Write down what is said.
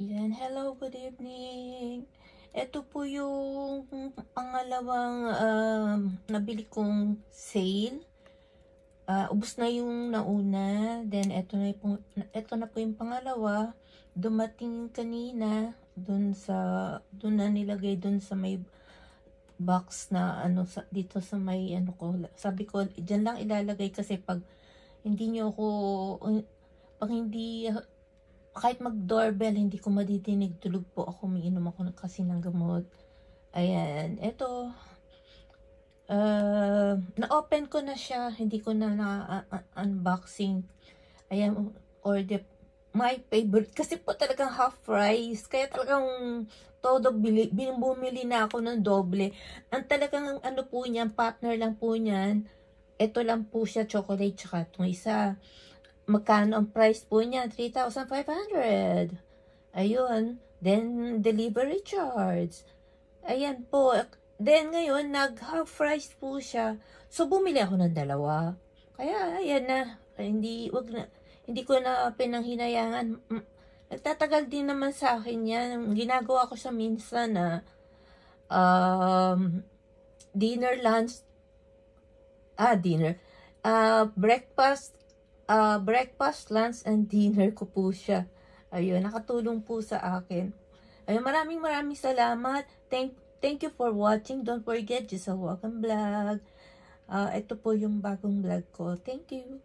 Yan, hello, good evening. Ito po yung pangalawang nabili kong sale. Ubos na yung nauna, then ito na po yung pangalawa. Dumating kanina dun na nilagay dun sa may box na dito sa may ko. Sabi ko, diyan lang ilalagay kasi pag hindi kahit mag-doorbell, hindi ko madidinig. Tulog po ako, umiinom ako kasi ng gamot. Ayan, eto. Na-open ko na siya. Hindi ko na unboxing. Ayan, order. My favorite. Kasi po talagang half price. Kaya talagang todo bumili na ako ng doble. Ang talagang po niyan, partner lang po niyan. Ito lang po siya, chocolate, tsaka itong isa. Magkano ang price po niya? 3,500. Ayun. Then, delivery charge. Ayan po. Then, ngayon, nag-half price po siya. So, bumili ako ng dalawa. Kaya, ayan na. Hindi ko na pinanghinayangan. Nagtatagal din naman sa akin yan. Ginagawa ko siya minsan na dinner, lunch, breakfast, lunch, and dinner ko po siya. Ayun, nakatulong po sa akin. Ayun, maraming salamat. Thank you for watching. Don't forget, Giselle Welcome Vlog. Ito po yung bagong vlog ko. Thank you.